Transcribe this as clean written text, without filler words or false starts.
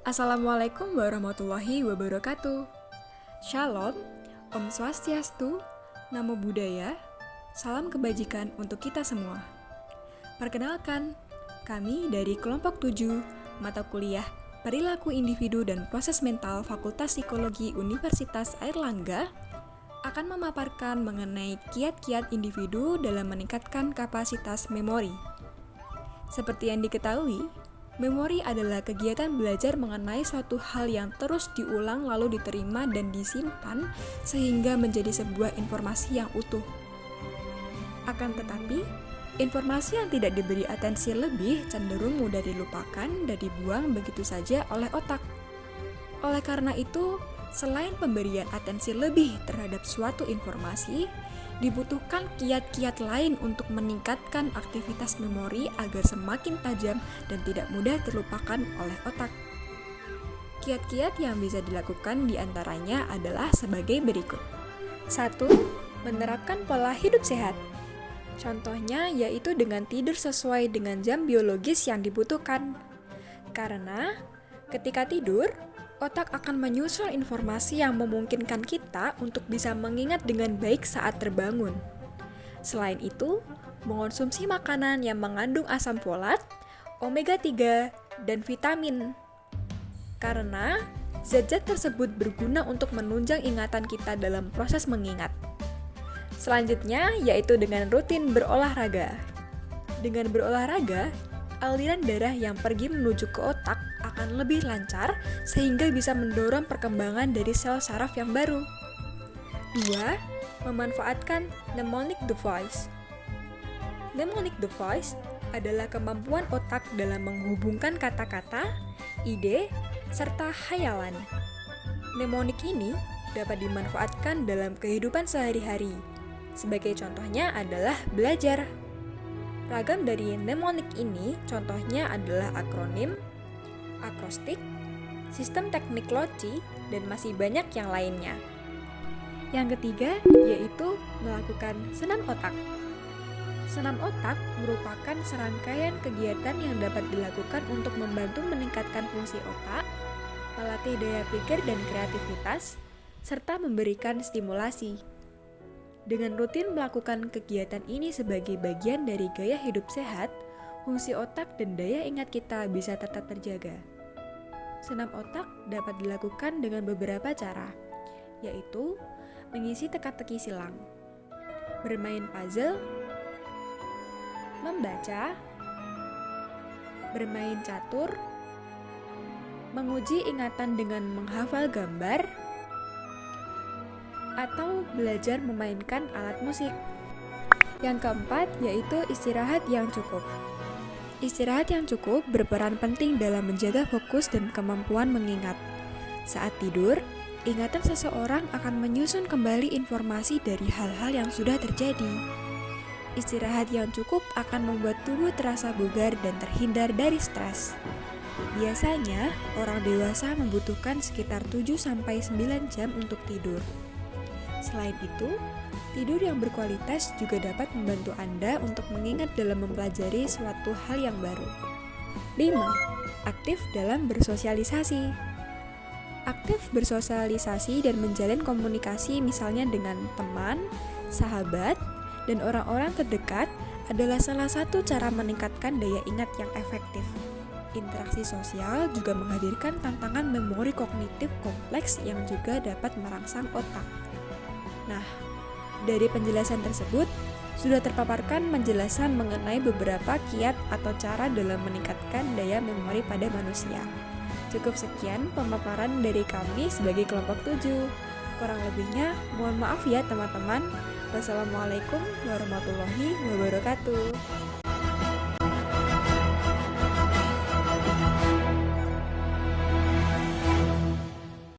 Assalamualaikum warahmatullahi wabarakatuh. Shalom, Om Swastiastu, Namo Buddhaya, salam kebajikan untuk kita semua. Perkenalkan, kami dari kelompok 7 mata kuliah Perilaku Individu dan Proses Mental Fakultas Psikologi Universitas Airlangga akan memaparkan mengenai kiat-kiat individu dalam meningkatkan kapasitas memori. Seperti yang diketahui, memori adalah kegiatan belajar mengenai suatu hal yang terus diulang lalu diterima dan disimpan sehingga menjadi sebuah informasi yang utuh. Akan tetapi, informasi yang tidak diberi atensi lebih cenderung mudah dilupakan dan dibuang begitu saja oleh otak. Oleh karena itu, selain pemberian atensi lebih terhadap suatu informasi, dibutuhkan kiat-kiat lain untuk meningkatkan aktivitas memori agar semakin tajam dan tidak mudah terlupakan oleh otak. Kiat-kiat yang bisa dilakukan diantaranya adalah sebagai berikut. 1. Menerapkan pola hidup sehat. Contohnya yaitu dengan tidur sesuai dengan jam biologis yang dibutuhkan. Karena ketika tidur, otak akan menyusul informasi yang memungkinkan kita untuk bisa mengingat dengan baik saat terbangun. Selain itu, mengonsumsi makanan yang mengandung asam folat, omega 3, dan vitamin. Karena zat-zat tersebut berguna untuk menunjang ingatan kita dalam proses mengingat. Selanjutnya, yaitu dengan rutin berolahraga. Dengan berolahraga, aliran darah yang pergi menuju ke otak akan lebih lancar sehingga bisa mendorong perkembangan dari sel saraf yang baru. 2. Memanfaatkan mnemonic device. Mnemonic device adalah kemampuan otak dalam menghubungkan kata-kata, ide, serta hayalan. Mnemonic ini dapat dimanfaatkan dalam kehidupan sehari-hari. Sebagai contohnya adalah belajar. Ragam dari mnemonic ini contohnya adalah akronim, akrostik, sistem teknik loci, dan masih banyak yang lainnya. Yang ketiga yaitu melakukan senam otak. Senam otak merupakan serangkaian kegiatan yang dapat dilakukan untuk membantu meningkatkan fungsi otak, melatih daya pikir dan kreativitas, serta memberikan stimulasi. Dengan rutin melakukan kegiatan ini sebagai bagian dari gaya hidup sehat, fungsi otak dan daya ingat kita bisa tetap terjaga. Senam otak dapat dilakukan dengan beberapa cara, yaitu mengisi teka-teki silang, bermain puzzle, membaca, bermain catur, menguji ingatan dengan menghafal gambar, atau belajar memainkan alat musik. Yang keempat yaitu istirahat yang cukup. Istirahat yang cukup berperan penting dalam menjaga fokus dan kemampuan mengingat. Saat tidur, ingatan seseorang akan menyusun kembali informasi dari hal-hal yang sudah terjadi. Istirahat yang cukup akan membuat tubuh terasa bugar dan terhindar dari stres. Biasanya, orang dewasa membutuhkan sekitar 7-9 jam untuk tidur. Selain itu, tidur yang berkualitas juga dapat membantu Anda untuk mengingat dalam mempelajari suatu hal yang baru. 5. Aktif dalam bersosialisasi. Aktif bersosialisasi dan menjalin komunikasi misalnya dengan teman, sahabat, dan orang-orang terdekat adalah salah satu cara meningkatkan daya ingat yang efektif. Interaksi sosial juga menghadirkan tantangan memori kognitif kompleks yang juga dapat merangsang otak. Nah, dari penjelasan tersebut, sudah terpaparkan penjelasan mengenai beberapa kiat atau cara dalam meningkatkan daya memori pada manusia. Cukup sekian pemaparan dari kami sebagai kelompok 7. Kurang lebihnya, mohon maaf ya teman-teman. Wassalamualaikum warahmatullahi wabarakatuh.